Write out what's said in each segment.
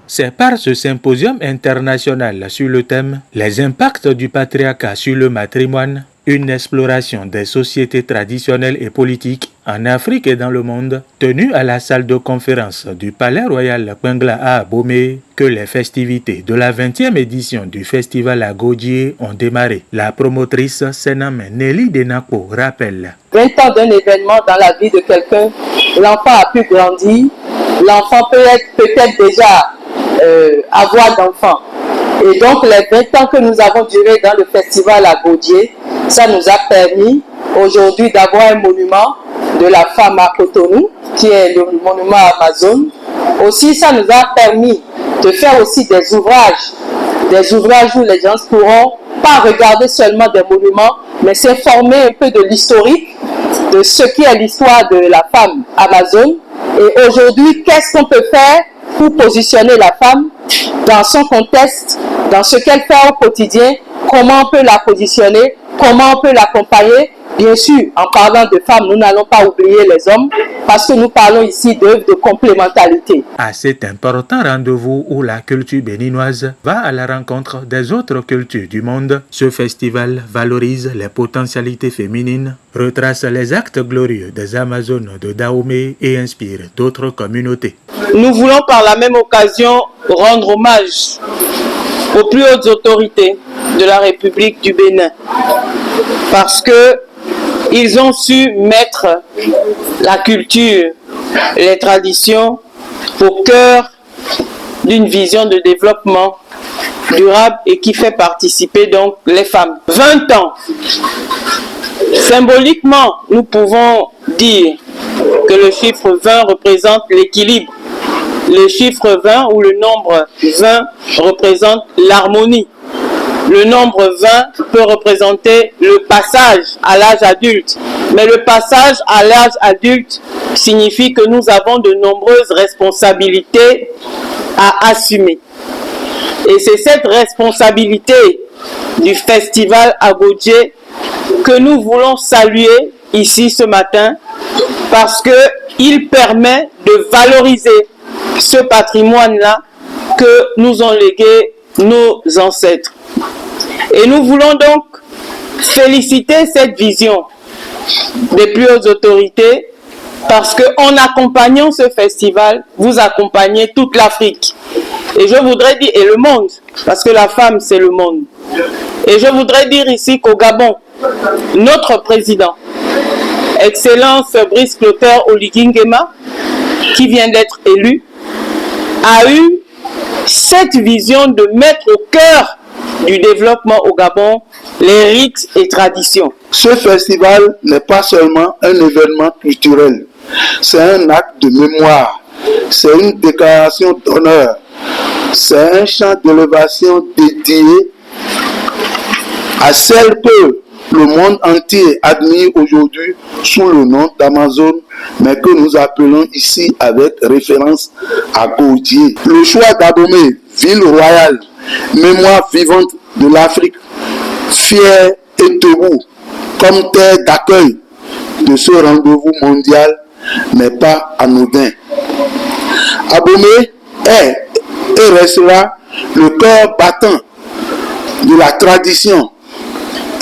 C'est par ce symposium international sur le thème « Les impacts du patriarcat sur le matrimoine », une exploration des sociétés traditionnelles et politiques en Afrique et dans le monde, tenue à la salle de conférence du Palais Royal Kwengla à Abomey, que les festivités de la 20e édition du Festival Agodje ont démarré. La promotrice Senam Nelly Denako rappelle. 20 ans d'un événement dans la vie de quelqu'un, l'enfant a pu grandir, l'enfant peut-être déjà avoir d'enfants. Et donc les 20 ans que nous avons duré dans le festival Agodje, ça nous a permis aujourd'hui d'avoir un monument de la femme à Cotonou, qui est le monument Amazon. Aussi, ça nous a permis de faire aussi des ouvrages où les gens pourront pas regarder seulement des monuments, mais s'informer un peu de l'historique, de ce qui est l'histoire de la femme Amazon. Et aujourd'hui, qu'est-ce qu'on peut faire pour positionner la femme dans son contexte, dans ce qu'elle fait au quotidien, comment on peut la positionner, comment on peut l'accompagner. Bien sûr, en parlant de femmes, nous n'allons pas oublier les hommes, parce que nous parlons ici d'œuvres de complémentarité. À cet important rendez-vous où la culture béninoise va à la rencontre des autres cultures du monde, ce festival valorise les potentialités féminines, retrace les actes glorieux des Amazones de Dahomey et inspire d'autres communautés. Nous voulons par la même occasion rendre hommage aux plus hautes autorités de la République du Bénin, parce que ils ont su mettre la culture, les traditions au cœur d'une vision de développement durable et qui fait participer donc les femmes. 20 ans. Symboliquement, nous pouvons dire que le chiffre 20 représente l'équilibre. Le chiffre 20 ou le nombre 20 représente l'harmonie. Le nombre 20 peut représenter le passage à l'âge adulte. Mais le passage à l'âge adulte signifie que nous avons de nombreuses responsabilités à assumer. Et c'est cette responsabilité du festival Agodje que nous voulons saluer ici ce matin, parce qu'il permet de valoriser ce patrimoine-là que nous ont légué nos ancêtres. Et nous voulons donc féliciter cette vision des plus hautes autorités, parce qu'en accompagnant ce festival, vous accompagnez toute l'Afrique. Et je voudrais dire, et le monde, parce que la femme c'est le monde. Et je voudrais dire ici qu'au Gabon, notre président, Excellence Brice Clotaire Oligui Nguema, qui vient d'être élu, a eu cette vision de mettre au cœur du développement au Gabon les rites et traditions. Ce festival n'est pas seulement un événement culturel, c'est un acte de mémoire, c'est une déclaration d'honneur, c'est un chant d'élévation dédié à celle que le monde entier admire aujourd'hui sous le nom d'Amazon, mais que nous appelons ici avec référence à Agodje. Le choix d'Abomey, ville royale, mémoire vivante de l'Afrique, fière et debout, comme terre d'accueil de ce rendez-vous mondial, n'est pas anodin. Abomey est et restera le cœur battant de la tradition,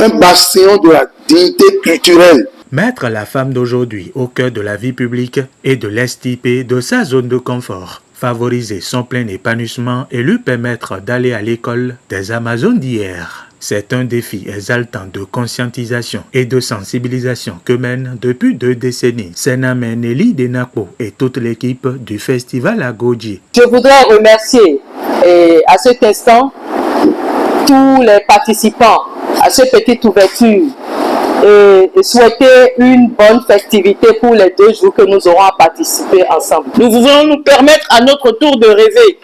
un bastion de la dignité culturelle. Mettre la femme d'aujourd'hui au cœur de la vie publique et de l'extirper de sa zone de confort, favoriser son plein épanouissement et lui permettre d'aller à l'école des Amazones d'hier. C'est un défi exaltant de conscientisation et de sensibilisation que mène depuis 2 décennies Senam Nelly Denako et toute l'équipe du Festival Agodje. Je voudrais remercier à cet instant tous les participants à cette petite ouverture et souhaiter une bonne festivité pour les 2 jours que nous aurons à participer ensemble. Nous voulons nous permettre à notre tour de rêver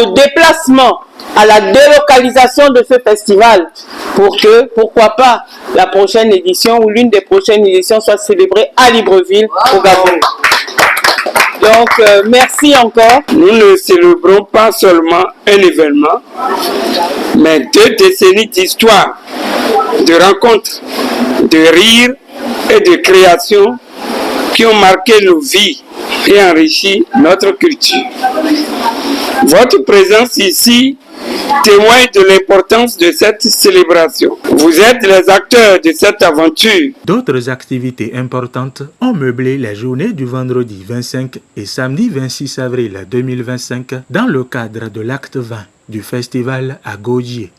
au déplacement, à la délocalisation de ce festival, pour que, pourquoi pas, la prochaine édition ou l'une des prochaines éditions soit célébrée à Libreville, au Gabon. Donc, merci encore. Nous ne célébrons pas seulement un événement, mais 2 décennies d'histoire, de rencontres, de rires et de créations qui ont marqué nos vies et enrichi notre culture. Votre présence ici témoigne de l'importance de cette célébration. Vous êtes les acteurs de cette aventure. D'autres activités importantes ont meublé les journées du vendredi 25 et samedi 26 avril 2025 dans le cadre de l'acte 20 du festival à Gaudier.